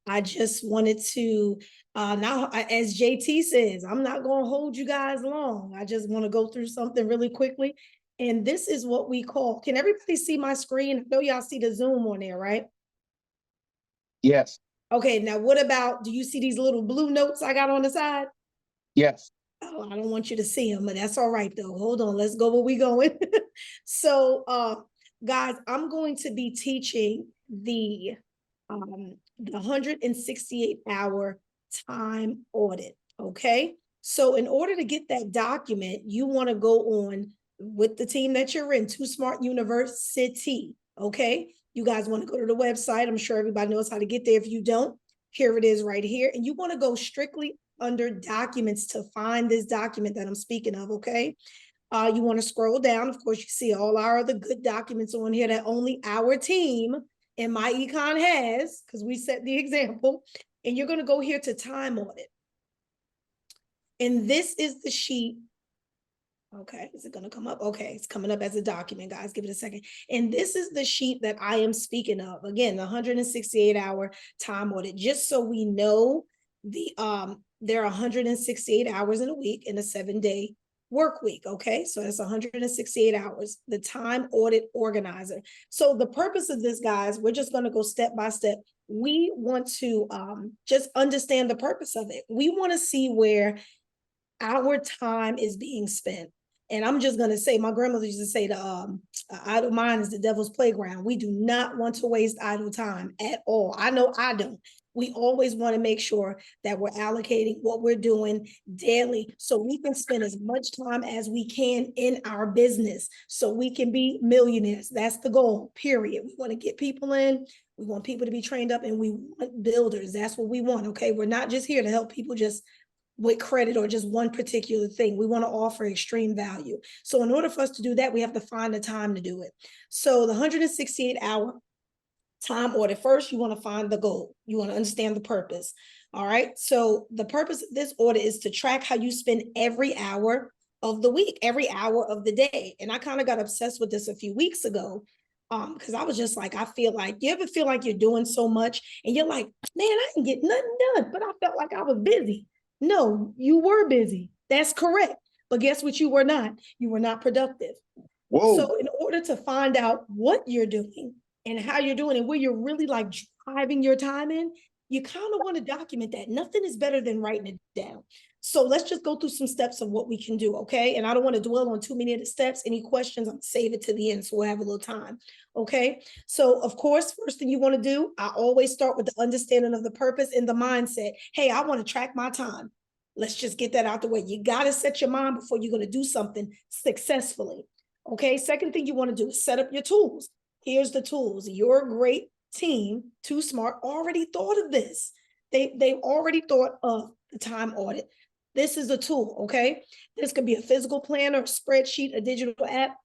I just wanted to, now, as JT says, I'm not going to hold you guys long. I just want to go through something really quickly. And this is what we call, can everybody see my screen? I know y'all see the Zoom on there, right? Yes. Okay, now what about, do you see these little blue notes I got on the side? Yes. Oh, I don't want you to see them, but that's all right though. Hold on, let's go where we going. So, guys, I'm going to be teaching the 168-hour time audit. Okay, so in order to get that document, you want to go on with the team that you're in, Too Smart University. Okay, you guys want to go to the website. I'm sure everybody knows how to get there. If you don't, here it is right here, and you want to go strictly under documents to find this document that I'm speaking of, okay? You want to scroll down. Of course, you see all our other good documents on here that only our team in my econ has, because we set the example. And you're going to go here to time audit. And this is the sheet. Okay, is it going to come up? Okay, it's coming up as a document, guys. Give it a second. And this is the sheet that I am speaking of. Again, the 168-hour time audit, just so we know there are 168 hours in a week in a 7-day work week. Okay, so that's 168 hours, the time audit organizer. So the purpose of this, guys, we're just going to go step by step. We want to just understand the purpose of it. We want to see where our time is being spent. And I'm just going to say, my grandmother used to say, idle mind is the devil's playground. We do not want to waste idle time at all. I know I don't. We always want to make sure that we're allocating what we're doing daily so we can spend as much time as we can in our business so we can be millionaires. That's the goal, period. We want to get people in. We want people to be trained up, and we want builders. That's what we want, okay? We're not just here to help people just with credit or just one particular thing. We want to offer extreme value. So in order for us to do that, we have to find the time to do it. So the 168-hour time audit, first, you want to find the goal. You want to understand the purpose. All right. So the purpose of this audit is to track how you spend every hour of the week, every hour of the day. And I kind of got obsessed with this a few weeks ago. Because I was just like, I feel like, you ever feel like you're doing so much and you're like, man, I didn't get nothing done, but I felt like I was busy. No, you were busy. That's correct. But guess what? You were not. You were not productive. Whoa. So in order to find out what you're doing and how you're doing and where you're really like driving your time in, you kind of want to document that. Nothing is better than writing it down. So let's just go through some steps of what we can do, okay? And I don't want to dwell on too many of the steps. Any questions, I'll save it to the end so we'll have a little time, okay? So of course, first thing you want to do, I always start with the understanding of the purpose and the mindset. Hey, I want to track my time. Let's just get that out the way. You got to set your mind before you're going to do something successfully. Okay, second thing you want to do is set up your tools. Here's the tools. Your great team, Too Smart, already thought of this. They've already thought of the time audit. This is a tool, okay? This could be a physical planner, a spreadsheet, a digital app.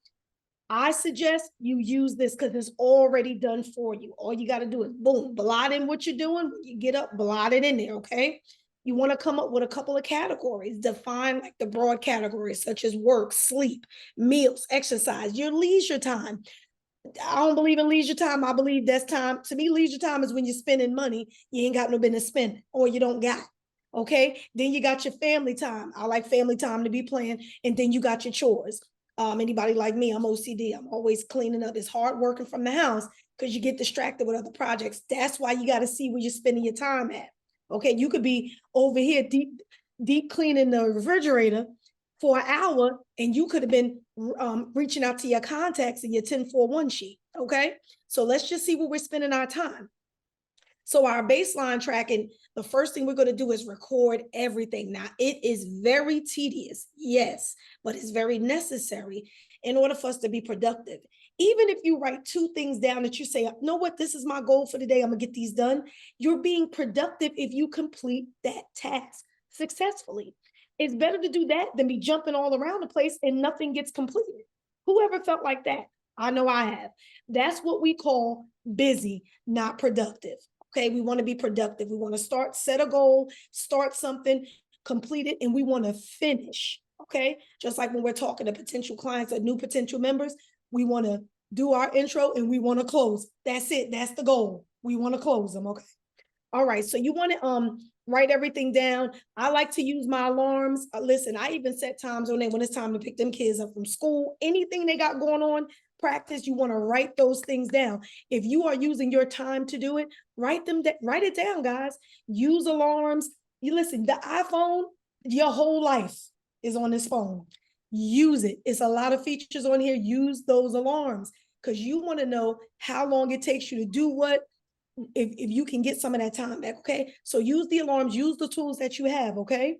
I suggest you use this because it's already done for you. All you got to do is boom, blot in what you're doing. When you get up, blot it in there, okay? You want to come up with a couple of categories. Define like the broad categories such as work, sleep, meals, exercise, your leisure time. I don't believe in leisure time. I believe that's time. To me, leisure time is when you're spending money you ain't got no business spending or you don't got. Okay. Then you got your family time. I like family time to be playing. And then you got your chores. Anybody like me, I'm OCD. I'm always cleaning up. It's hard working from the house because you get distracted with other projects. That's why you got to see where you're spending your time at. Okay. You could be over here deep cleaning the refrigerator for an hour, and you could have been reaching out to your contacts in your 1041 sheet. Okay. So let's just see where we're spending our time. So our baseline tracking, the first thing we're going to do is record everything. Now, it is very tedious, yes, but it's very necessary in order for us to be productive. Even if you write 2 things down that you say, you know what, this is my goal for the day, I'm going to get these done. You're being productive if you complete that task successfully. It's better to do that than be jumping all around the place and nothing gets completed. Whoever felt like that? I know I have. That's what we call busy, not productive. Okay, we want to be productive. We want to set a goal, start something, complete it, and we want to finish. Okay, just like when we're talking to potential clients or new potential members, we want to do our intro and we want to close. That's it. That's the goal. We want to close them. Okay. All right, so you want to write everything down. I like to use my alarms. Listen, I even set times on it when it's time to pick them kids up from school. Anything they got going on, practice, you want to write those things down. If you are using your time to do it, write it down, guys. Use alarms. You listen, the iPhone, your whole life is on this phone. Use it. It's a lot of features on here. Use those alarms because you want to know how long it takes you to do what, if you can get some of that time back, okay? So use the alarms, use the tools that you have, okay?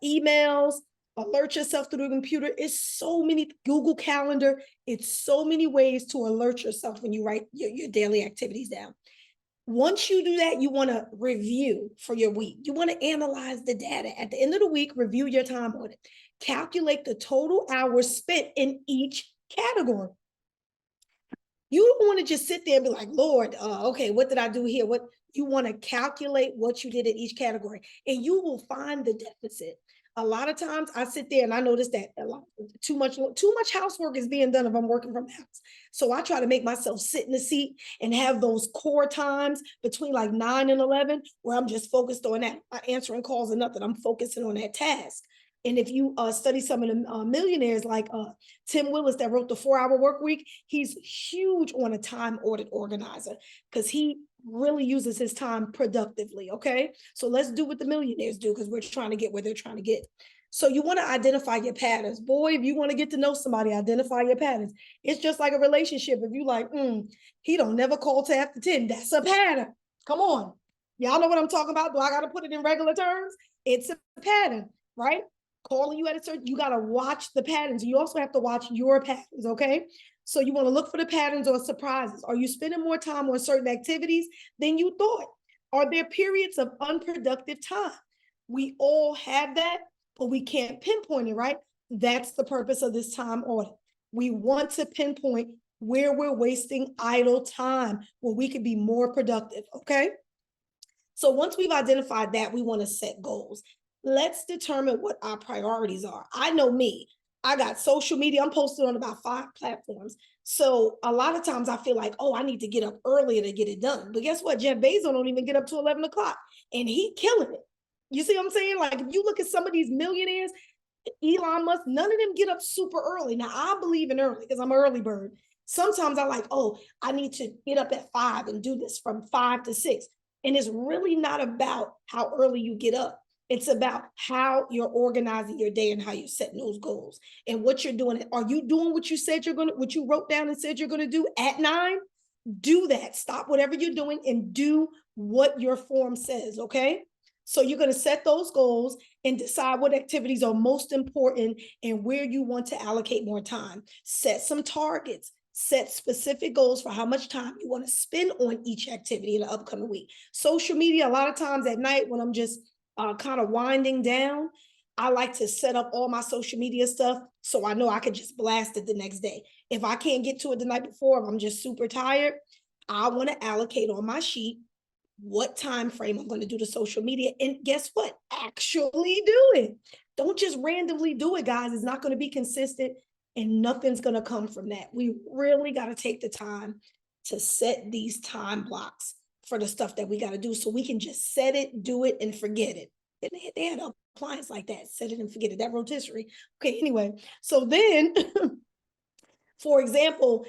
Emails, alert yourself through the computer. It's so many, Google Calendar, it's so many ways to alert yourself when you write your daily activities down. Once you do that, you want to review for your week. You want to analyze the data. At the end of the week, review your time audit. Calculate the total hours spent in each category. You don't want to just sit there and be like, Lord, okay, what did I do here? What you want to calculate what you did in each category, and you will find the deficit. A lot of times I sit there and I notice that too much housework is being done if I'm working from the house. So I try to make myself sit in the seat and have those core times between like 9 and 11 where I'm just focused on that. I'm answering calls or nothing. I'm focusing on that task. And if you study some of the millionaires like Tim Willis that wrote the 4-Hour Work Week, he's huge on a time audit organizer because he really uses his time productively, okay? So let's do what the millionaires do because we're trying to get where they're trying to get. So you want to identify your patterns. Boy, if you want to get to know somebody, identify your patterns. It's just like a relationship. If you like, he don't never call till after 10, that's a pattern. Come on. Y'all know what I'm talking about? Do I got to put it in regular terms? It's a pattern, right? Calling you at a certain, you got to watch the patterns. You also have to watch your patterns, okay? So you want to look for the patterns or surprises. Are you spending more time on certain activities than you thought? Are there periods of unproductive time? We all have that, but we can't pinpoint it, right? That's the purpose of this time audit. We want to pinpoint where we're wasting idle time, where we could be more productive, okay? So once we've identified that, we want to set goals. Let's determine what our priorities are. I know me. I got social media. I'm posted on about 5 platforms. So a lot of times I feel like, oh, I need to get up earlier to get it done. But guess what? Jeff Bezos don't even get up to 11 o'clock and he killing it. You see what I'm saying? Like if you look at some of these millionaires, Elon Musk, none of them get up super early. Now I believe in early because I'm an early bird. Sometimes I like, oh, I need to get up at 5 and do this from 5 to 6. And it's really not about how early you get up. It's about how you're organizing your day and how you're setting those goals and what you're doing. Are you doing what you said you're going to, what you wrote down and said you're going to do at 9? Do that. Stop whatever you're doing and do what your form says, okay? So you're going to set those goals and decide what activities are most important and where you want to allocate more time. Set some targets. Set specific goals for how much time you want to spend on each activity in the upcoming week. Social media, a lot of times at night when I'm just kind of winding down, I like to set up all my social media stuff so I know I can just blast it the next day. If I can't get to it the night before, if I'm just super tired, I want to allocate on my sheet what time frame I'm going to do the social media. And guess what? Actually do it. Don't just randomly do it, guys. It's not going to be consistent and nothing's going to come from that. We really got to take the time to set these time blocks for the stuff that we got to do so we can just set it, do it, and forget it. And they had an appliance like that, set it and forget it, that rotisserie. Okay, anyway, so then, for example,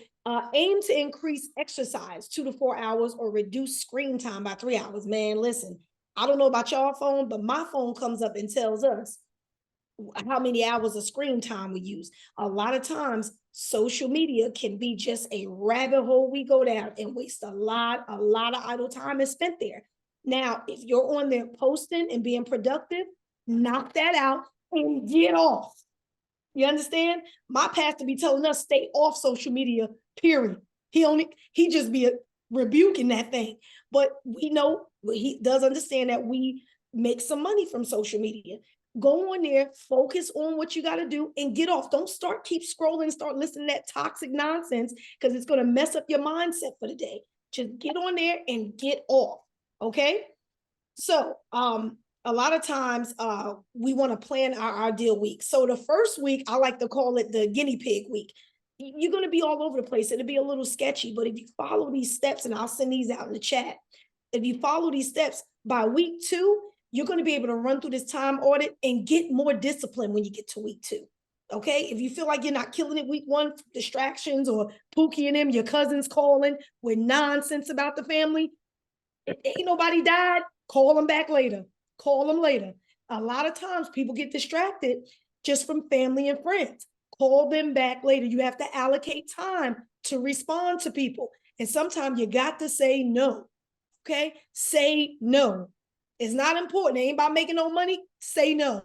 aim to increase exercise 2 to 4 hours or reduce screen time by 3 hours. Man, listen, I don't know about y'all phone, but my phone comes up and tells us how many hours of screen time we use. A lot of times, social media can be just a rabbit hole we go down and waste a lot of idle time is spent there. Now, if you're on there posting and being productive, knock that out and get off. You understand? My pastor be telling us stay off social media, period. He just be rebuking that thing. But we know he does understand that we make some money from social media. Go on there, focus on what you got to do and get off. Don't keep scrolling, start listening to that toxic nonsense because it's going to mess up your mindset for the day. Just get on there and get off. Okay. So, a lot of times we want to plan our ideal week. So the first week, I like to call it the guinea pig week. You're going to be all over the place. It'll be a little sketchy, but if you follow these steps, and I'll send these out in the chat, If you follow these steps by week 2, you're going to be able to run through this time audit and get more discipline when you get to week 2. Okay. If you feel like you're not killing it week 1, distractions or Pookie and them, your cousins calling with nonsense about the family, ain't nobody died, call them back later. Call them later. A lot of times people get distracted just from family and friends. Call them back later. You have to allocate time to respond to people. And sometimes you got to say no. Okay. Say no. It's not important. It ain't about making no money. Say no.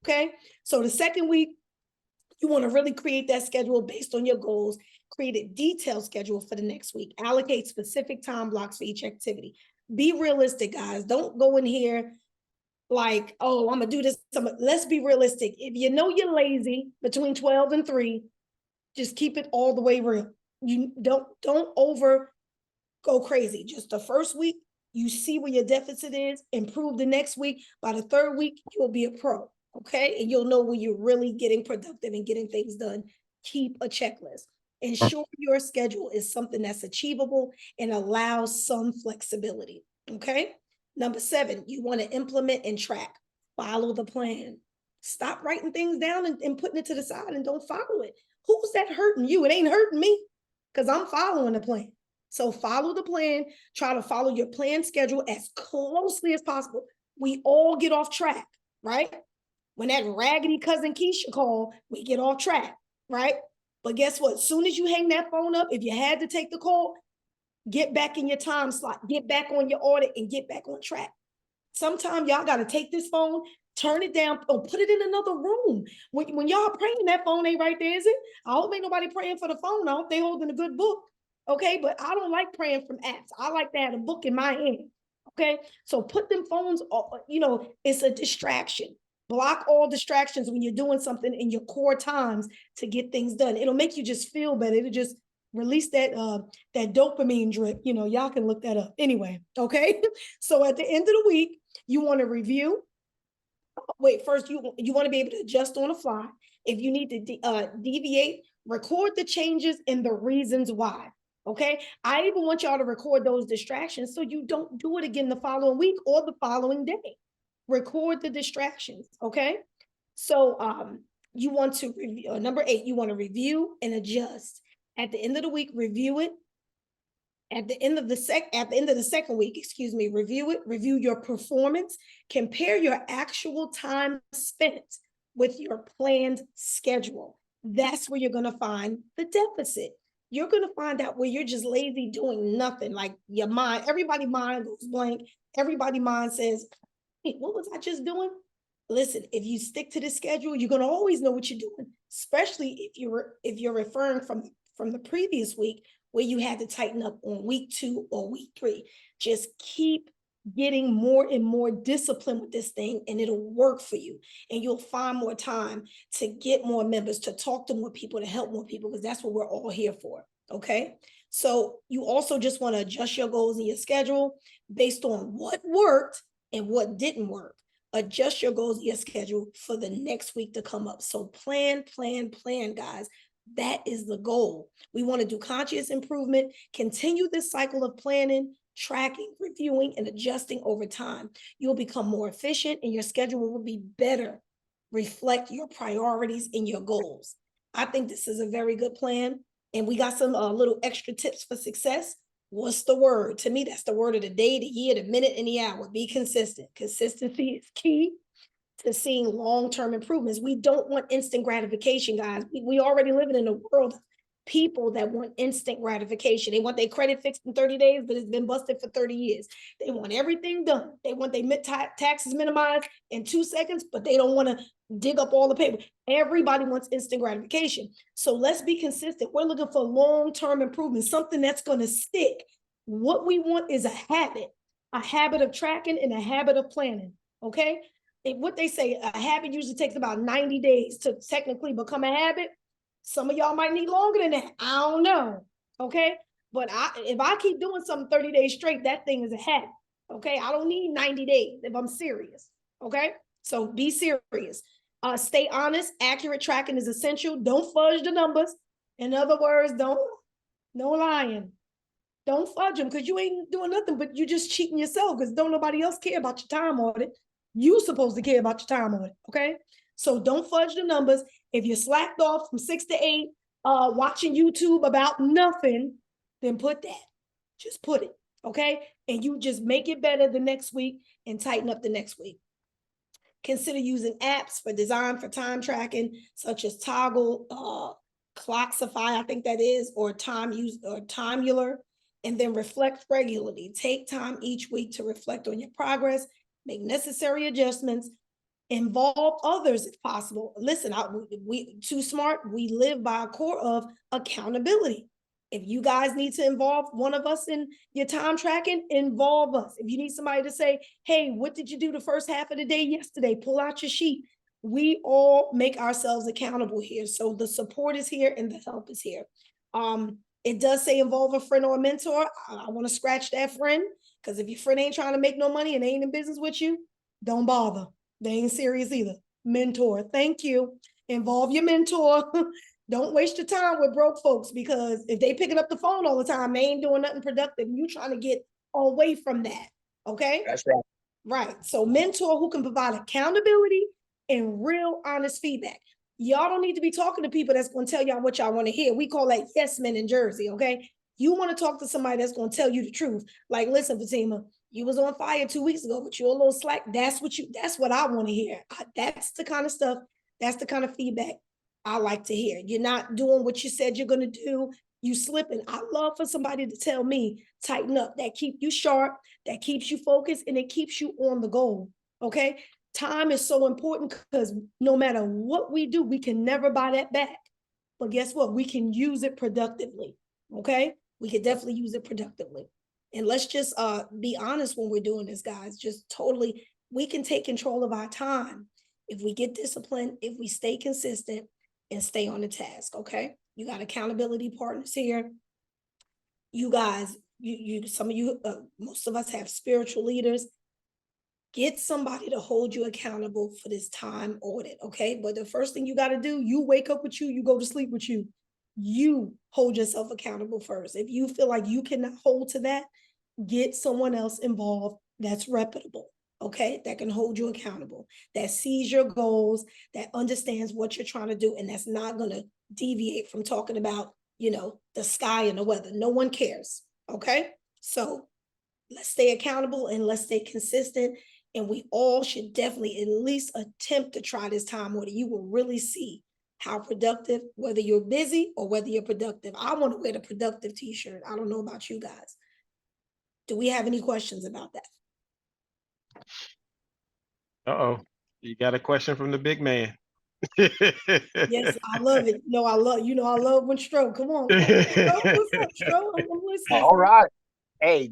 Okay. So the second week, you want to really create that schedule based on your goals, create a detailed schedule for the next week, allocate specific time blocks for each activity. Be realistic, guys. Don't go in here like, oh, I'm going to do this. Let's be realistic. If you know you're lazy between 12 and 3, just keep it all the way real. You don't over go crazy. Just the first week, you see where your deficit is, improve the next week. By the third week, you'll be a pro. Okay. And you'll know when you're really getting productive and getting things done. Keep a checklist. Ensure your schedule is something that's achievable and allows some flexibility. Okay. Number 7, you want to implement and track. Follow the plan. Stop writing things down and putting it to the side and don't follow it. Who's that hurting you? It ain't hurting me because I'm following the plan. So follow the plan. Try to follow your plan schedule as closely as possible. We all get off track, right? When that raggedy cousin Keisha call, we get off track, right? But guess what? As soon as you hang that phone up, if you had to take the call, get back in your time slot, get back on your audit and get back on track. Sometimes y'all got to take this phone, turn it down, or put it in another room. When y'all praying, that phone ain't right there, is it? I hope ain't nobody praying for the phone. I hope they holding a good book. Okay, but I don't like praying from apps. I like to have a book in my hand. Okay, so put them phones, it's a distraction. Block all distractions when you're doing something in your core times to get things done. It'll make you just feel better. It'll just release that dopamine drip. Y'all can look that up. Anyway, okay. So at the end of the week, you want to review. Wait, first you want to be able to adjust on the fly. If you need to deviate, record the changes and the reasons why. Okay. I even want y'all to record those distractions so you don't do it again the following week or the following day. Record the distractions. Okay. So you want to review. Number 8, you want to review and adjust. At the end of the week, review it. At the end of the second week, review it, review your performance, compare your actual time spent with your planned schedule. That's where you're going to find the deficit. You're going to find out where you're just lazy doing nothing. Like your mind, everybody's mind goes blank. Everybody's mind says, hey, what was I just doing? Listen, if you stick to the schedule, you're going to always know what you're doing, especially if you're referring from the previous week where you had to tighten up on week 2 or week 3. Just keep getting more and more discipline with this thing and it'll work for you. And you'll find more time to get more members, to talk to more people, to help more people, because that's what we're all here for. Okay. So you also just want to adjust your goals and your schedule based on what worked and what didn't work. Adjust your goals and your schedule for the next week to come up. So plan, guys. That is the goal. We want to do conscious improvement, continue this cycle of planning, tracking, reviewing, and adjusting over time. You'll become more efficient and your schedule will be better, reflect your priorities and your goals. I think this is a very good plan. And we got some little extra tips for success. What's the word? To me, that's the word of the day, the year, the minute, and the hour. Be consistent. Consistency is key to seeing long-term improvements. We don't want instant gratification, guys. We already living in a world of people that want instant gratification. They want their credit fixed in 30 days, but it's been busted for 30 years. They want everything done. They want their taxes minimized in 2 seconds, but they don't want to dig up all the paper. Everybody wants instant gratification. So let's be consistent. We're looking for long-term improvement, something that's going to stick. What we want is a habit of tracking and a habit of planning. Okay. What they say, a habit usually takes about 90 days to technically become a habit. Some of y'all might need longer than that. I don't know. Okay. But if I keep doing something 30 days straight, that thing is a habit. Okay. I don't need 90 days if I'm serious. Okay. So be serious. Stay honest. Accurate tracking is essential. Don't fudge the numbers. In other words, no lying. Don't fudge them because you ain't doing nothing, but you just cheating yourself because don't nobody else care about your time audit. You supposed to care about your time audit, okay? So don't fudge the numbers. If you slacked off from 6 to 8, watching YouTube about nothing, then put that. Just put it, okay? And you just make it better the next week and tighten up the next week. Consider using apps for design for time tracking, such as Toggle, Clockify, I think that is, or Timular, and then reflect regularly. Take time each week to reflect on your progress, make necessary adjustments, involve others if possible. Listen, we too smart. We live by a core of accountability. If you guys need to involve one of us in your time tracking, involve us. If you need somebody to say, hey, what did you do the first half of the day yesterday? Pull out your sheet. We all make ourselves accountable here. So the support is here and the help is here. It does say involve a friend or a mentor. I want to scratch that friend, because if your friend ain't trying to make no money and ain't in business with you, don't bother. They ain't serious either. Mentor, thank you. Involve your mentor. Don't waste your time with broke folks, because if they picking up the phone all the time, they ain't doing nothing productive. You trying to get away from that. Okay. That's right. Right. So mentor who can provide accountability and real honest feedback. Y'all don't need to be talking to people that's going to tell y'all what y'all want to hear. We call that yes men in Jersey. Okay. You want to talk to somebody that's going to tell you the truth. Like, listen, Fatima, you was on fire 2 weeks ago, but you're a little slack. That's what I want to hear. That's the kind of stuff. That's the kind of feedback I like to hear. You're not doing what you said you're going to do. You slipping. I love for somebody to tell me, tighten up. That keep you sharp, that keeps you focused, and it keeps you on the goal. Okay. Time is so important because no matter what we do, we can never buy that back. But guess what? We can use it productively. Okay. We can definitely use it productively. And let's just be honest when we're doing this, guys. Just totally, we can take control of our time if we get disciplined, if we stay consistent and stay on the task. Okay. You got accountability partners here. You guys, some of you, most of us have spiritual leaders. Get somebody to hold you accountable for this time audit, okay? But the first thing you got to do, you wake up with you go to sleep with you. You hold yourself accountable first. If you feel like you cannot hold to that, get someone else involved that's reputable, okay? That can hold you accountable, that sees your goals, that understands what you're trying to do, and that's not going to deviate from talking about, the sky and the weather. No one cares, okay? So let's stay accountable and let's stay consistent. And we all should definitely at least attempt to try this time audit. You will really see how productive, whether you're busy or whether you're productive. I want to wear the productive t-shirt. I don't know about you guys. Do we have any questions about that? Uh-oh. You got a question from the big man. Yes, I love it. I love when Stro. Come on. Stro, what's up, Stro? I'm listening. All right. Hey,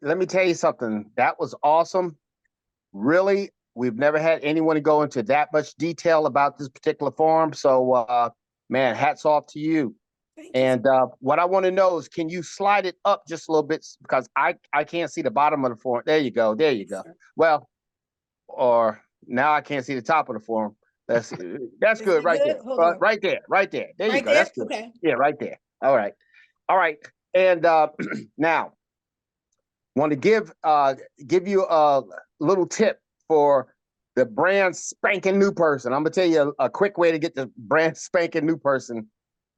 let me tell you something. That was awesome. Really, we've never had anyone go into that much detail about this particular form. So, man, hats off to you. And what I want to know is, can you slide it up just a little bit, because I can't see the bottom of the form. There you go. There you go. Well, or now I can't see the top of the form. That's good right there. Right there. Right there. There you go. That's good. Okay. Yeah, right there. All right. All right. And now, want to give you a little tip for the brand spanking new person. I'm gonna tell you a quick way to get the brand spanking new person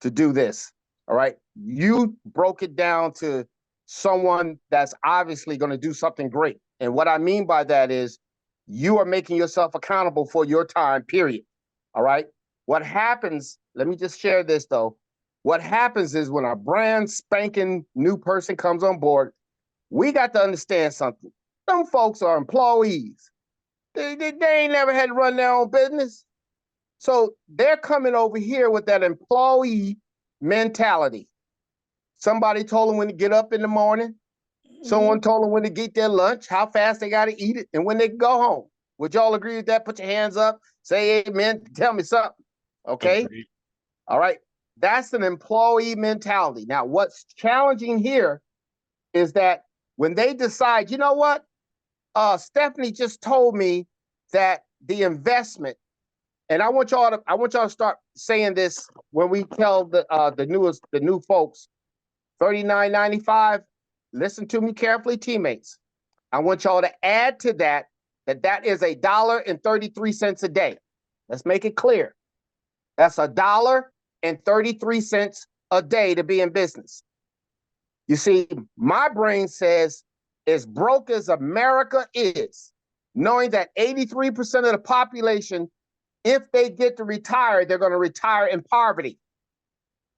to do this. All right. You broke it down to someone that's obviously going to do something great. And what I mean by that is you are making yourself accountable for your time, period. All right. What happens, let me just share this though. What happens is when a brand spanking new person comes on board, we got to understand something. Some folks are employees. They ain't never had to run their own business. So they're coming over here with that employee mentality. Somebody told them when to get up in the morning. Someone told them when to get their lunch, how fast they got to eat it, and when they go home. Would y'all agree with that? Put your hands up. Say amen. Tell me something. Okay? Agreed. All right. That's an employee mentality. Now, what's challenging here is that when they decide, you know what? Stephanie just told me that the investment, and I want y'all to start saying this when we tell the new folks, $39.95. listen to me carefully, teammates. I want y'all to add to that that is $1.33 a day. Let's make it clear. That's $1.33 a day to be in business. You see, my brain says, as broke as America is, knowing that 83% of the population, if they get to retire, they're going to retire in poverty.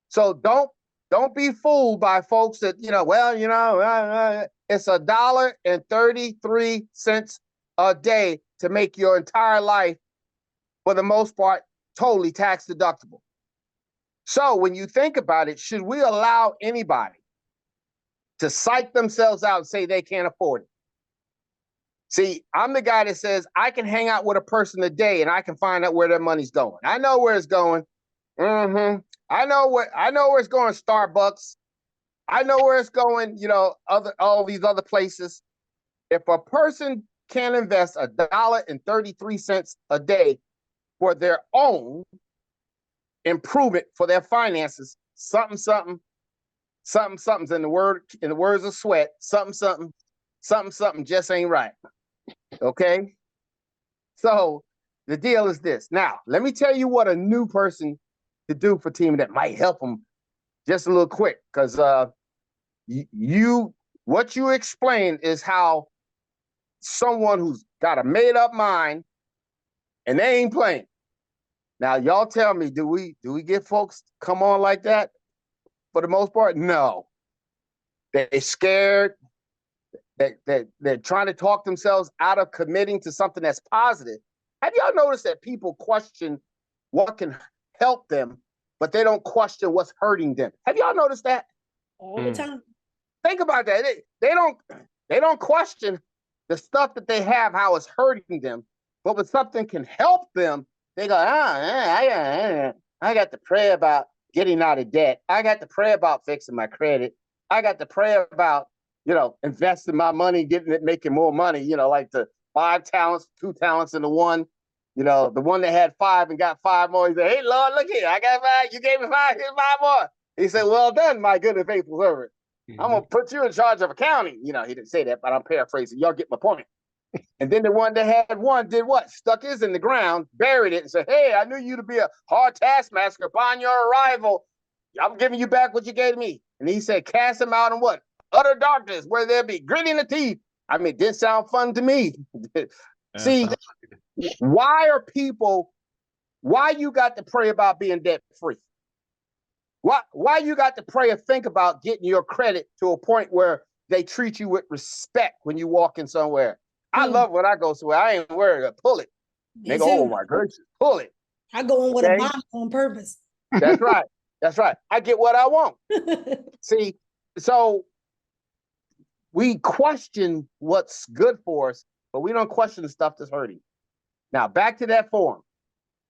So don't be fooled by folks that, it's $1.33 a day to make your entire life, for the most part, totally tax deductible. So when you think about it, should we allow anybody to psych themselves out and say they can't afford it? See, I'm the guy that says I can hang out with a person a day and I can find out where their money's going. I know where it's going. I know where it's going. Starbucks. I know where it's going. All these other places. If a person can invest $1.33 a day for their own improvement for their finances, something's in the words of Sweat. Something just ain't right. Okay. So the deal is this. Now, let me tell you what a new person to do for team that might help them just a little quick, because what you explained is how someone who's got a made up mind and they ain't playing. Now, y'all tell me, do we get folks come on like that? For the most part, no. They're scared. They're trying to talk themselves out of committing to something that's positive. Have y'all noticed that people question what can help them, but they don't question what's hurting them? Have y'all noticed that? All the time. Think about that. They don't question the stuff that they have, how it's hurting them, but when something can help them, they go, I got to pray about getting out of debt. I got to pray about fixing my credit. I got to pray about, investing my money, making more money, like the 5 talents, 2 talents into one. The one that had 5 and got 5 more. He said, hey, Lord, look here. I got 5. You gave me 5. Here's 5 more. He said, well done, my good and faithful servant. I'm going to put you in charge of accounting. He didn't say that, but I'm paraphrasing. Y'all get my point. And then the one that had 1 did what? Stuck his in the ground, buried it, and said, hey, I knew you to be a hard taskmaster. Upon your arrival, I'm giving you back what you gave me. And he said, cast him out in what? Utter darkness, where there be gritting the teeth. I mean, it didn't sound fun to me. See, why you got to pray about being debt free? Why you got to pray and think about getting your credit to a point where they treat you with respect when you walk in somewhere? I love when I go somewhere. I ain't worried. Pull it. They go, oh my gracious, pull it. I go in with a bomb on purpose. That's right. That's right. I get what I want. See, so we question what's good for us, but we don't question the stuff that's hurting. Now, back to that form.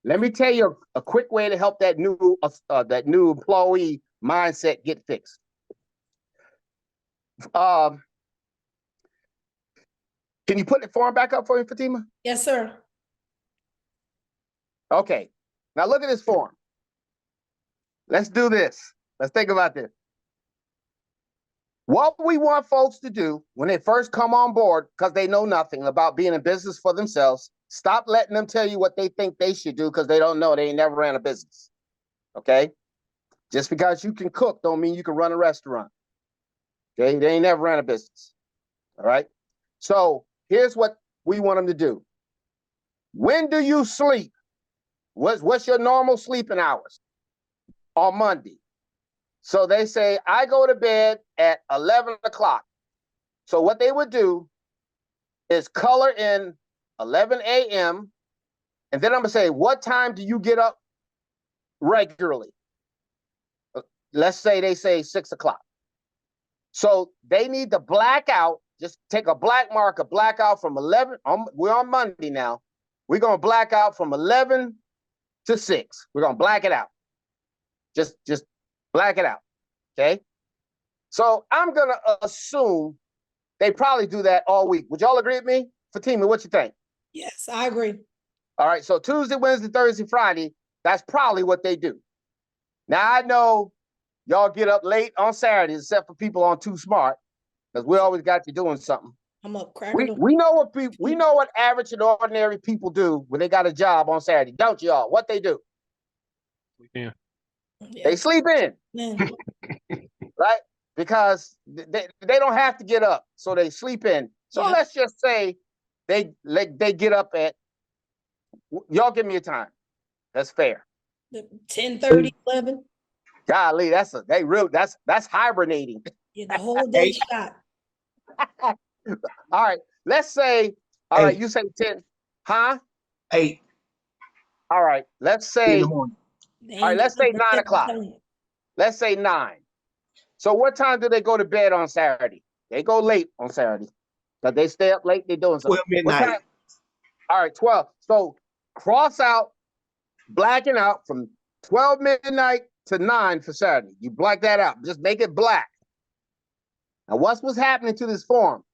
Let me tell you a quick way to help that new employee mindset get fixed. Can you put the form back up for me, Fatima? Yes, sir. Okay. Now look at this form. Let's do this. Let's think about this. What we want folks to do when they first come on board, because they know nothing about being in business for themselves, stop letting them tell you what they think they should do because they don't know. They ain't never ran a business. Okay? Just because you can cook don't mean you can run a restaurant. Okay? They ain't never ran a business. All right? So here's what we want them to do. When do you sleep? What's your normal sleeping hours? On Monday. So they say, I go to bed at 11 o'clock. So what they would do is color in 11 a.m. And then I'm going to say, what time do you get up regularly? Let's say they say 6 o'clock. So they need to black out, just take a black marker, black out from 11. We're on Monday now. We're going to black out from 11 to 6. We're going to black it out. Just black it out. Okay. So I'm going to assume they probably do that all week. Would y'all agree with me? Fatima, what you think? Yes, I agree. All right. So Tuesday, Wednesday, Thursday, Friday, that's probably what they do. Now I know y'all get up late on Saturdays, except for people on Too Smart. because we always got you doing something. I'm up cracking up. We know what average and ordinary people do when they got a job on Saturday, don't y'all? What they do? Yeah. They sleep in, Man. right? Because they don't have to get up, so they sleep in. So Yeah. let's just say they get up at, y'all give me a time. That's fair. 10:30, 11. Golly, that's hibernating. Yeah, the whole day shot. All right, let's say, all right, you say 10, huh? 8 All right, let's in say, the morning. all right, let's say 9 o'clock. Let's say 9. So what time do they go to bed on Saturday? They go late on Saturday. But they stay up late, they're doing something. 12 What midnight. time? All right, 12. So cross out, blacking out from 12 midnight to 9 for Saturday. You black that out. Just make it black. Now, what's happening to this form?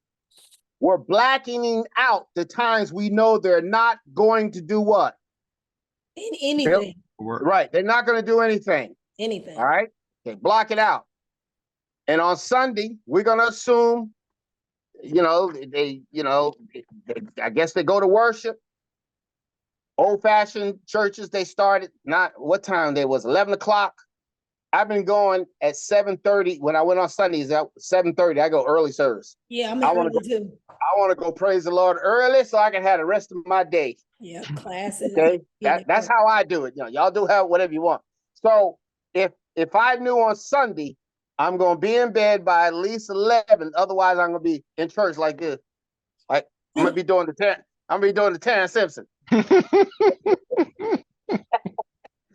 We're blacking out the times we know they're not going to do what? Anything. Right. They're not going to do anything. Anything. All right. Okay. Block it out. And on Sunday, we're going to assume, I guess they go to worship. Old-fashioned churches, they started, not what time they was, 11 o'clock. I've been going at 7:30. When I went on Sundays at 7:30, I go early service. Yeah, I'm I want early too. I want to go praise the Lord early so I can have the rest of my day. Yeah, classes. Okay, that's how I do it. Y'all do have whatever you want. So if I knew on Sunday I'm gonna be in bed by at least 11, otherwise I'm gonna be in church like this. Like I'm gonna be doing the Terrence Simpson.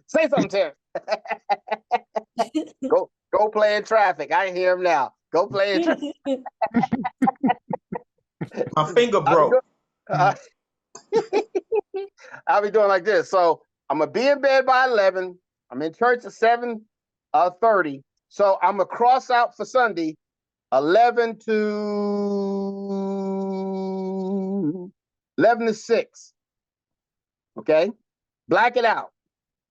Say something, Terrence. Go play in traffic. I hear him now. Go play in traffic. My finger broke. I'll be doing like this. So I'm gonna be in bed by 11. I'm in church at 7:30. So I'm gonna cross out for Sunday 11 to 6. Okay, black it out.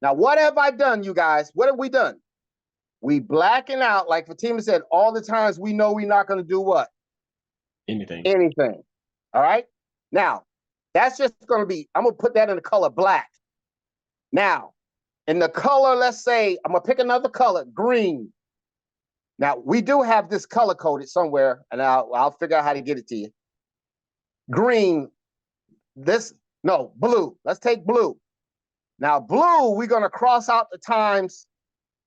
Now, what have I done, you guys? What have we done? We blacking out, like Fatima said, all the times we know we're not going to do what? Anything. All right. Now, that's just going to be, I'm going to put that in the color black. Now, in the color, let's say, I'm going to pick another color, green. Now, we do have this color coded somewhere, and I'll figure out how to get it to you. Green, blue. Let's take blue. Now, blue, we're going to cross out the times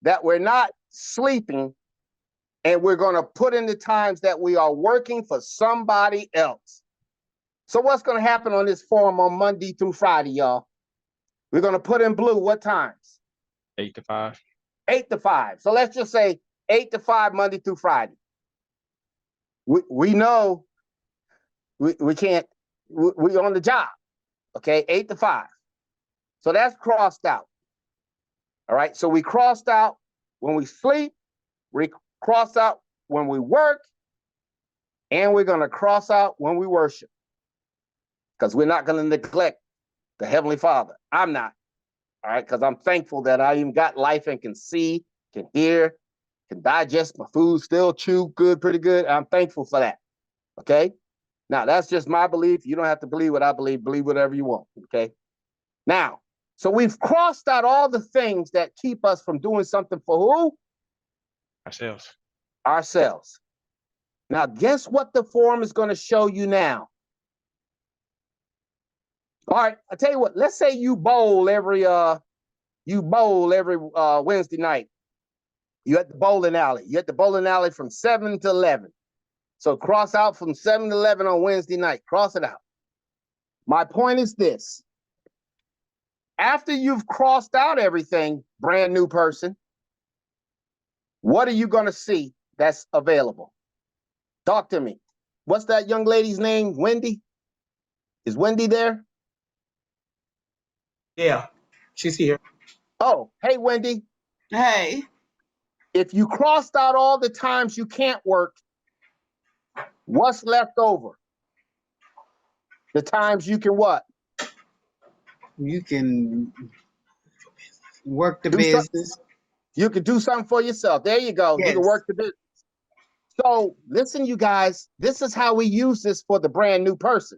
that we're not sleeping, and we're going to put in the times that we are working for somebody else. So what's going to happen on this form on Monday through Friday, y'all? We're going to put in blue what times? 8 to 5. 8 to 5. So let's just say 8 to 5 Monday through Friday. We know we can't, we're on the job, okay? 8 to 5. So that's crossed out. All right, so we crossed out when we sleep, we cross out when we work, and we're going to cross out when we worship, because we're not going to neglect the Heavenly Father. I'm not, all right, because I'm thankful that I even got life and can see, can hear, can digest my food, still chew good, pretty good. I'm thankful for that, okay? Now, that's just my belief. You don't have to believe what I believe. Believe whatever you want, okay? Now, so we've crossed out all the things that keep us from doing something for who? Ourselves. Now, guess what the form is going to show you now? All right, I'll tell you what. Let's say you bowl every Wednesday night. You at the bowling alley. You at the bowling alley from 7 to 11. So cross out from 7 to 11 on Wednesday night. Cross it out. My point is this. After you've crossed out everything, brand new person, what are you going to see that's available? Talk to me. What's that young lady's name? Wendy? Is Wendy there? Yeah, she's here. Oh, hey, Wendy. Hey. If you crossed out all the times you can't work, what's left over? The times you can what? You can work the Do business. You can do something for yourself. There you go. Yes. You can work the business. So listen, you guys, this is how we use this for the brand new person.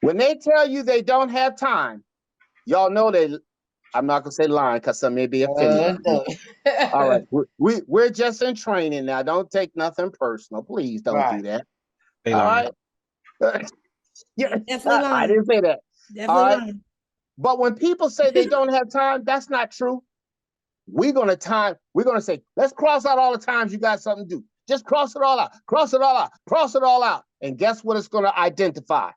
When they tell you they don't have time, y'all know I'm not gonna say lying because some may be offended. All right, we're just in training now. Don't take nothing personal, please. Don't do that. They All lying. right. Yeah, Definitely I lying. didn't say that. Definitely All right. lying. But when people say they don't have time, that's not true. We're gonna say, let's cross out all the times you got something to do. Just cross it all out, cross it all out, cross it all out. And guess what it's gonna identify?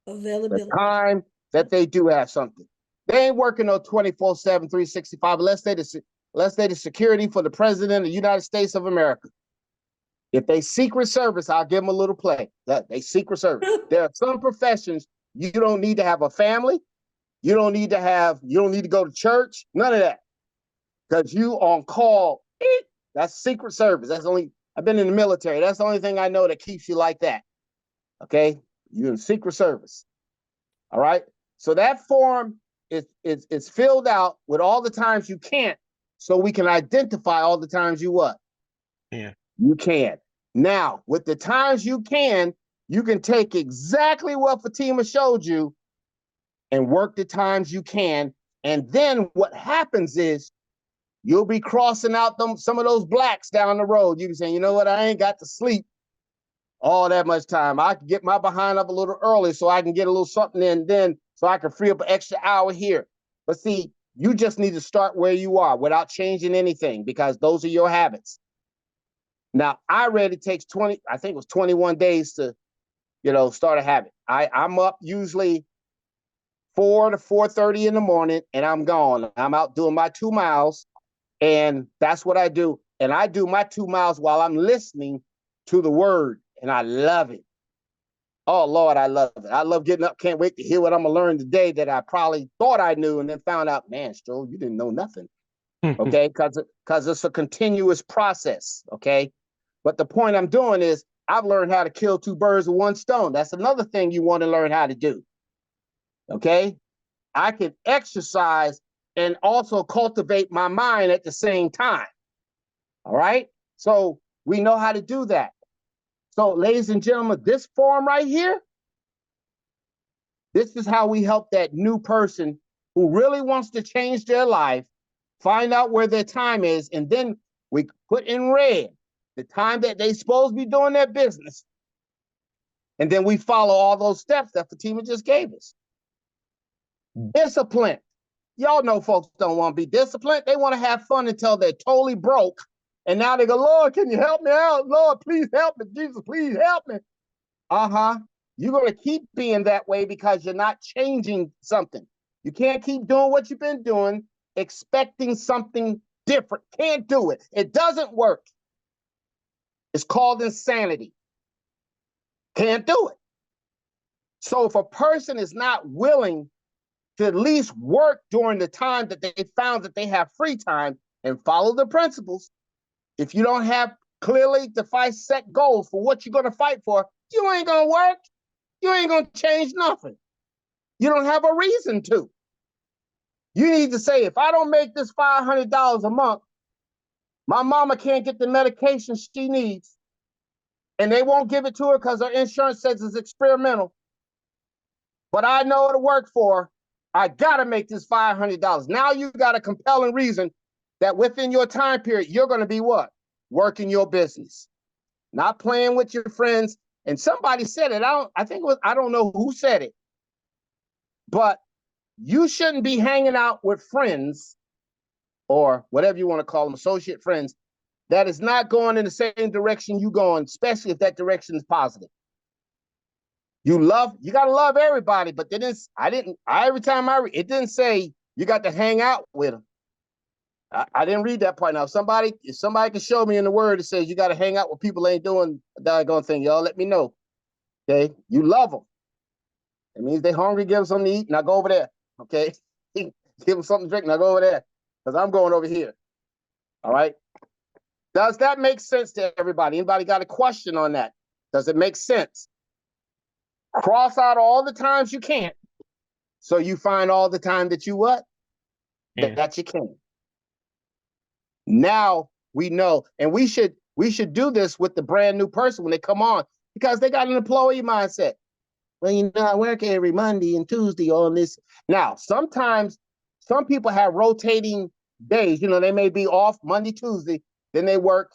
The Availability. time that they do have something. They ain't working no 24/7, 365, unless they the security for the president of the United States of America. If they Secret Service, I'll give them a little play. That they Secret Service. There are some professions you don't need to have a family. You don't need to go to church. None of that. Because you on call. That's Secret Service. I've been in the military. That's the only thing I know that keeps you like that. Okay? You're in Secret Service. All right. So that form is filled out with all the times you can't, so we can identify all the times you what? Yeah. You can. Now, with the times you can take exactly what Fatima showed you and work the times you can. And then what happens is you'll be crossing out some of those blacks down the road. You can say, you know what, I ain't got to sleep all that much time. I can get my behind up a little early so I can get a little something in then so I can free up an extra hour here. But see, you just need to start where you are without changing anything because those are your habits. Now, I read it takes 21 days to, start a habit. I'm up usually 4 to 4:30 in the morning and I'm gone. I'm out doing my 2 miles and that's what I do. And I do my 2 miles while I'm listening to the word and I love it. Oh, Lord, I love it. I love getting up. Can't wait to hear what I'm going to learn today that I probably thought I knew and then found out, man, Stroll, you didn't know nothing. Okay? Because it's a continuous process. Okay? But the point I'm doing is I've learned how to kill 2 birds with 1 stone. That's another thing you want to learn how to do. Okay? I can exercise and also cultivate my mind at the same time. All right? So we know how to do that. So, ladies and gentlemen, this form right here, this is how we help that new person who really wants to change their life, find out where their time is, and then we put in red the time that they're supposed to be doing their business. And then we follow all those steps that Fatima just gave us. Discipline. Y'all know folks don't want to be disciplined. They want to have fun until they're totally broke. And now they go, Lord, can you help me out? Lord, please help me. Jesus, please help me. You're going to keep being that way because you're not changing something. You can't keep doing what you've been doing, expecting something different. Can't do it. It doesn't work. It's called insanity. Can't do it. So if a person is not willing to at least work during the time that they found that they have free time and follow the principles, if you don't have clearly defined set goals for what you're going to fight for, you ain't going to work. You ain't going to change nothing. You don't have a reason to. You need to say, if I don't make this $500 a month, my mama can't get the medication she needs, and they won't give it to her because her insurance says it's experimental. But I know it'll work for her. I got to make this $500. Now you got a compelling reason that within your time period, you're going to be what? Working your business, not playing with your friends. And somebody said it. I don't know who said it, but you shouldn't be hanging out with friends or whatever you want to call them, associate friends, that is not going in the same direction you going, especially if that direction is positive. You got to love everybody, but every time it didn't say you got to hang out with them. I didn't read that part. Now, if somebody can show me in the word, it says you got to hang out with people that ain't doing a doggone thing. Y'all let me know. Okay. You love them. It means they hungry, give them something to eat. Now go over there. Okay. Give them something to drink. Now go over there. Because I'm going over here. All right. Does that make sense to everybody? Anybody got a question on that? Does it make sense? Cross out all the times you can't. So you find all the time that you what? Yeah. That you can. Now, we know. And we should do this with the brand new person when they come on, because they got an employee mindset. Well, you know, I work every Monday and Tuesday on this. Now, sometimes some people have rotating days. You know, they may be off Monday, Tuesday, then they work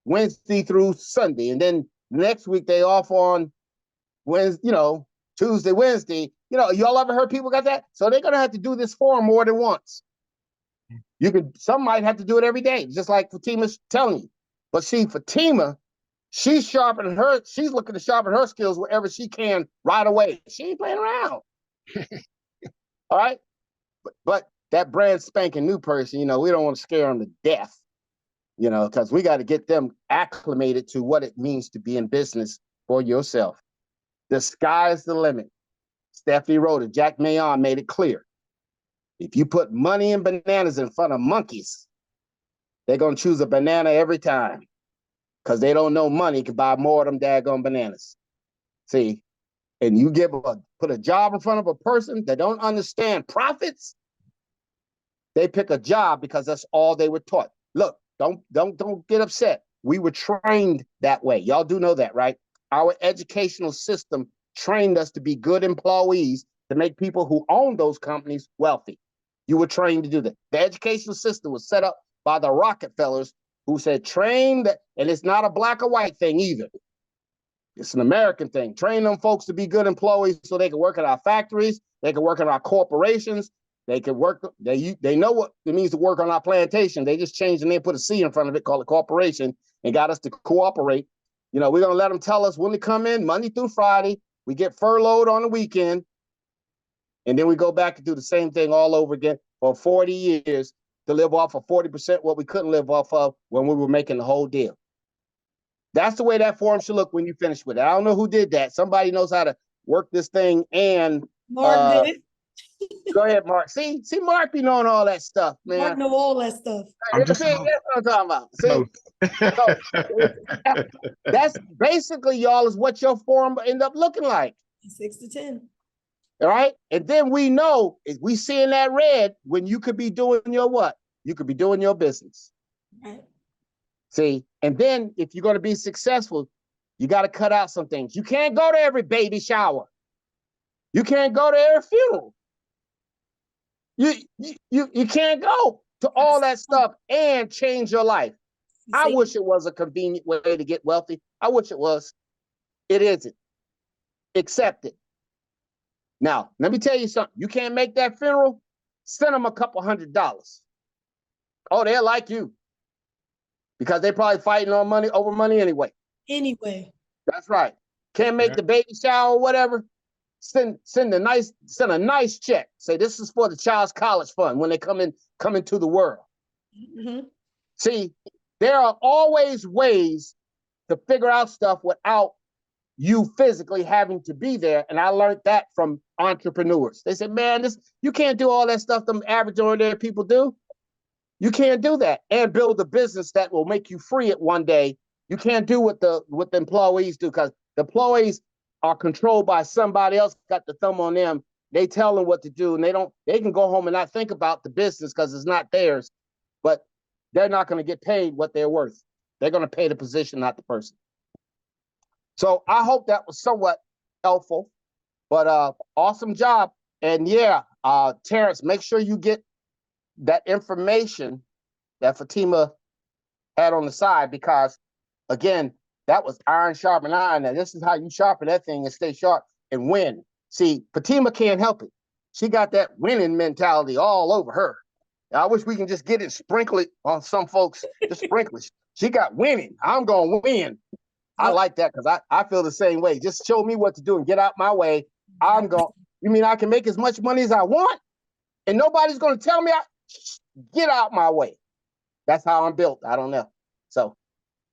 Wednesday through Sunday, and then next week they off on Wednesday, you know, Tuesday, Wednesday. You know, y'all ever heard people got that? So they're gonna have to do this for them more than once. Some might have to do it every day, just like Fatima's telling you. But see, Fatima, she's looking to sharpen her skills wherever she can right away. She ain't playing around. All right. But that brand spanking new person, you know, we don't want to scare them to death, you know, because we got to get them acclimated to what it means to be in business for yourself. The sky's the limit. Stephanie wrote it. Jack Mayon made it clear. If you put money and bananas in front of monkeys, they're going to choose a banana every time, because they don't know money can buy more of them daggone bananas. See, and you put a job in front of a person that don't understand profits, they pick a job because that's all they were taught. Look, don't get upset. We were trained that way. Y'all do know that, right? Our educational system trained us to be good employees, to make people who own those companies wealthy. You were trained to do that. The educational system was set up by the Rockefellers, who said train that, and it's not a black or white thing either. It's an American thing. Train them folks to be good employees so they can work at our factories, they can work at our corporations, they can work, they know what it means to work on our plantation. They just changed the name, put a C in front of it, called it corporation, and got us to cooperate. You know, we're gonna let them tell us when to come in Monday through Friday. We get furloughed on the weekend, and then we go back and do the same thing all over again for 40 years to live off of 40% what we couldn't live off of when we were making the whole deal. That's the way that form should look when you finish with it. I don't know who did that. Somebody knows how to work this thing. And Mark did it. go ahead, Mark. See, Mark be knowing all that stuff, man. Mark know all that stuff. I'm just That's what I'm talking about. See, so that's basically, y'all, is what your form end up looking like. 6 to 10. All right. And then we know, if we see in that red, when you could be doing your what? You could be doing your business. Right. See, and then if you're going to be successful, you got to cut out some things. You can't go to every baby shower. You can't go to every funeral. You can't go to all that stuff and change your life. I wish it was a convenient way to get wealthy. I wish it was. It isn't. Accept it. Now, let me tell you something. You can't make that funeral? Send them a couple $100. Oh, they'll like you, because they're probably fighting on money over money anyway. Anyway. That's right. Can't make the baby shower or whatever. Send a nice check. Say this is for the child's college fund when they come into the world. Mm-hmm. See, there are always ways to figure out stuff without you physically having to be there. And I learned that from entrepreneurs. They said, man, you can't do all that stuff them average ordinary people do. You can't do that and build a business that will make you free at one day. You can't do what the employees do, because the employees are controlled by somebody else, got the thumb on them. They tell them what to do, and they can go home and not think about the business because it's not theirs, but they're not going to get paid what they're worth. They're going to pay the position, not the person. So I hope that was somewhat helpful, but awesome job. And yeah, Terrence, make sure you get that information that Fatima had on the side, because again, that was iron sharpen iron. And this is how you sharpen that thing and stay sharp and win. See, Fatima can't help it. She got that winning mentality all over her. I wish we can just get it, sprinkle it on some folks, just sprinkle it. She got winning. I'm going to win. I like that, because I feel the same way. Just show me what to do and get out my way. I'm going. You mean I can make as much money as I want and nobody's going to tell me get out my way? That's how I'm built. I don't know. So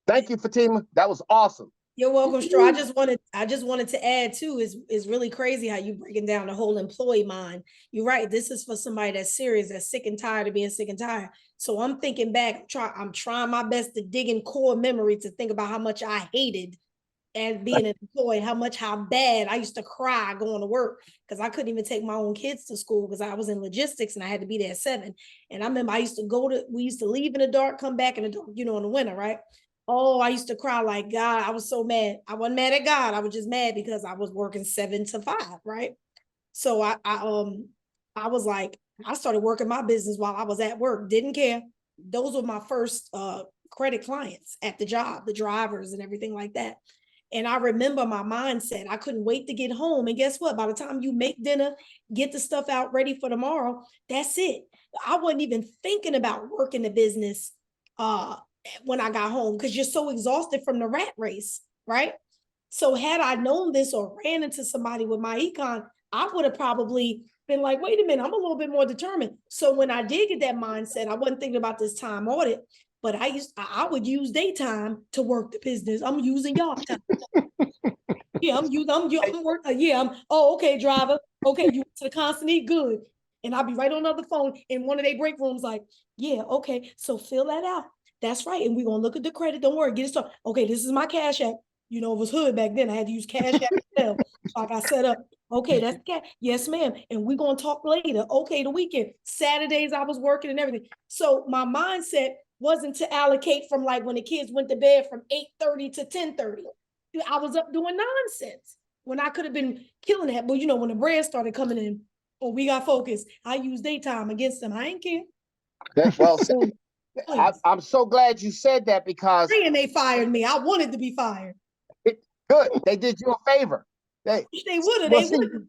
thank you, Fatima. That was awesome. You're welcome, Straw. I just wanted to add too, is really crazy how you breaking down the whole employee mind. You're right. This is for somebody that's serious, that's sick and tired of being sick and tired. So I'm thinking back, I'm trying my best to dig in core memory to think about how much I hated as being an employee, how bad I used to cry going to work because I couldn't even take my own kids to school because I was in logistics and I had to be there at 7. And I remember we used to leave in the dark, come back in the dark, in the winter, right? Oh, I used to cry like God. I was so mad. I wasn't mad at God. I was just mad because I was working 7 to 5, right? So I was like, I started working my business while I was at work. Didn't care. Those were my first credit clients at the job, the drivers and everything like that. And I remember my mindset. I couldn't wait to get home. And guess what? By the time you make dinner, get the stuff out ready for tomorrow, that's it. I wasn't even thinking about working the business when I got home because you're so exhausted from the rat race, right? So had I known this or ran into somebody with my econ, I would have probably been like, wait a minute, I'm a little bit more determined. So when I did get that mindset, I wasn't thinking about this time audit, but I would use daytime to work the business. I'm using y'all time. Yeah, I'm working. Okay, driver. Okay, you went to the consignee, good. And I'll be right on the other phone in one of their break rooms, like, yeah, okay, so fill that out. That's right. And we're gonna look at the credit. Don't worry, get it started. Okay, this is my cash app. It was hood back then. I had to use cash app itself. So I got set up. Okay, that's cash. Yes, ma'am. And we're gonna talk later. Okay, the weekend. Saturdays I was working and everything. So my mindset wasn't to allocate from like when the kids went to bed from 8:30 to 10:30. I was up doing nonsense when I could have been killing that. But when the bread started coming in, we got focused. I used daytime against them. I ain't care. Well, see, I'm so glad you said that because And they fired me. I wanted to be fired. good. They did you a favor. They would have. Well, They wouldn't.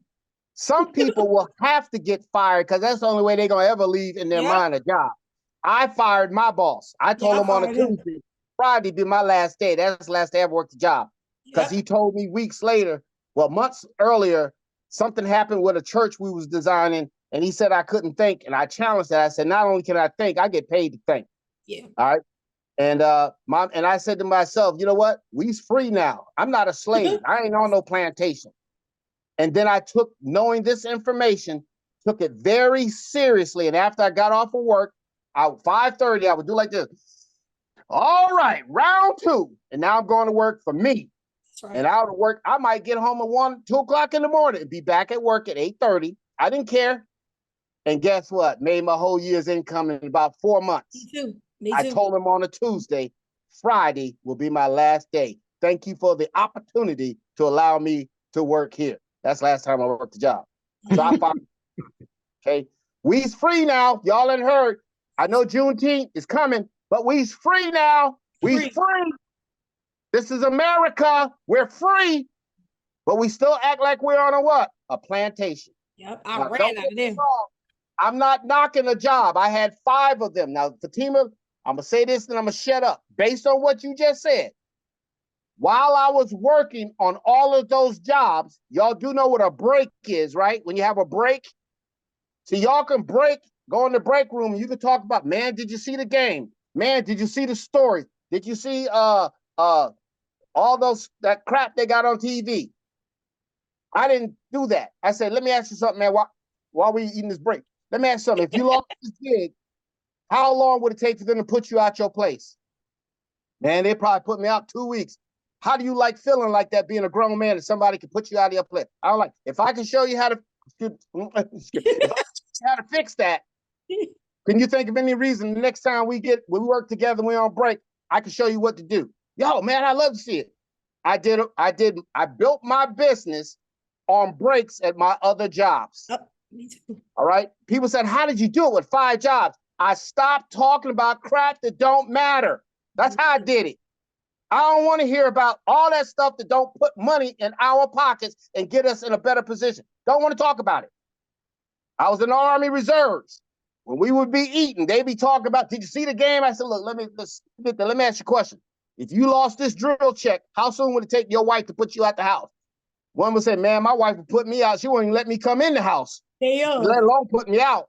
some people will have to get fired because that's the only way they're gonna ever leave in their mind a job. I fired my boss. I told him on a Tuesday, Friday be my last day. That's the last day I ever worked the job. Because he told me weeks later, months earlier, something happened with a church we was designing, and he said I couldn't think. And I challenged that. I said, not only can I think, I get paid to think. Yeah. All right. And I said to myself, you know what? We's free now. I'm not a slave. I ain't on no plantation. And then I knowing this information, took it very seriously. And after I got off of work, 5:30, I would do like this. All right, round 2. And now I'm going to work for me. Right. And out of work, I might get home at 1, 2 o'clock in the morning and be back at work at 8:30. I didn't care. And guess what? Made my whole year's income in about 4 months. Me too. I told him on a Tuesday, Friday will be my last day. Thank you for the opportunity to allow me to work here. That's the last time I worked the job. So I found, okay. We's free now. Y'all ain't heard. I know Juneteenth is coming, but we's free now. We's free. This is America. We're free, but we still act like we're on a plantation. Yep, I ran out of there. I'm not knocking a job. I had 5 of them. Now, Fatima, I'm going to say this and I'm going to shut up. Based on what you just said, while I was working on all of those jobs, y'all do know what a break is, right? When you have a break. So y'all can go in the break room and you can talk about, man, did you see the game? Man, did you see the story? Did you see all that crap they got on TV? I didn't do that. I said, let me ask you something, man, while we eating this break. Let me ask you something. If you lost this gig, how long would it take for them to put you out your place? Man, they probably put me out 2 weeks. How do you like feeling like that, being a grown man and somebody can put you out of your place? I don't like. If I can show you how to fix that, can you think of any reason the next time we work together, we're on break, I can show you what to do? Yo, man, I love to see it. I built my business on breaks at my other jobs. Oh, me too. All right. People said, how did you do it with 5 jobs? I stopped talking about crap that don't matter. That's how I did it. I don't want to hear about all that stuff that don't put money in our pockets and get us in a better position. Don't want to talk about it. I was in the Army Reserves. When we would be eating, they'd be talking about, did you see the game? I said, look, let me ask you a question. If you lost this drill check, how soon would it take your wife to put you out the house? One would say, man, my wife would put me out. She wouldn't even let me come in the house, let alone put me out.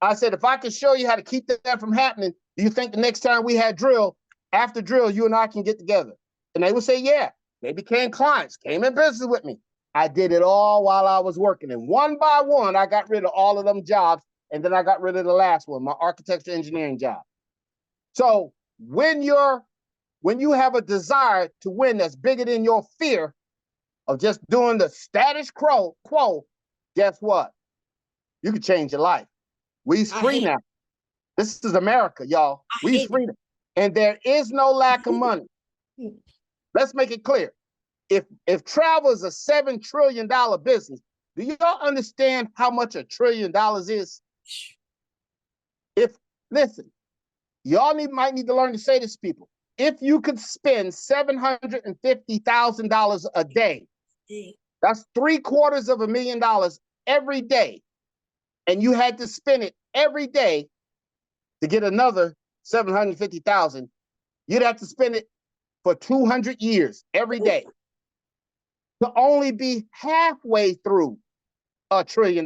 I said, if I could show you how to keep that from happening, do you think the next time we had drill, after drill, you and I can get together? And they would say, yeah. They became clients, came in business with me. I did it all while I was working. And one by one, I got rid of all of them jobs. And then I got rid of the last one, my architecture engineering job. So when you're when you have a desire to win that's bigger than your fear of just doing the status quo, guess what? You can change your life. We's I free hate now. This is America, y'all. I We's hate free. And there is no lack of money. it. Let's make it clear. If travel is a $7 trillion business, do y'all understand how much $1 trillion is? Listen, y'all might need to learn to say this to people. If you could spend $750,000 a day, that's $750,000 every day, and you had to spend it every day to get another 750,000, you'd have to spend it for 200 years every day to only be halfway through $1 trillion.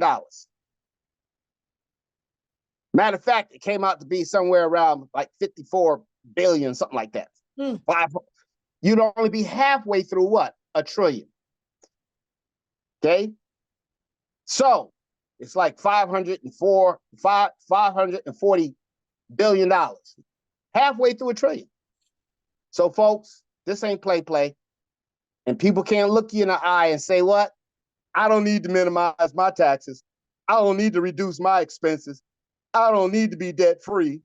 Matter of fact, it came out to be somewhere around like 54 billion, something like that. You'd only be halfway through what? $1 trillion. Okay? So it's like $540 billion. Halfway through $1 trillion. So folks, this ain't play. And people can't look you in the eye and say, what? I don't need to minimize my taxes. I don't need to reduce my expenses. I don't need to be debt free.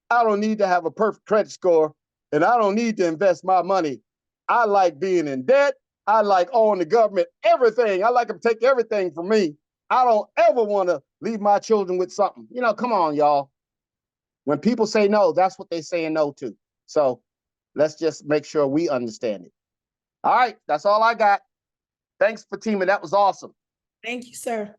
I don't need to have a perfect credit score. And I don't need to invest my money. I like being in debt. I like owing the government everything. I like them to take everything from me. I don't ever want to leave my children with something. You know, come on, y'all. When people say no, that's what they're saying no to. So let's just make sure we understand it. All right, that's all I got. Thanks, Fatima. That was awesome. Thank you, sir.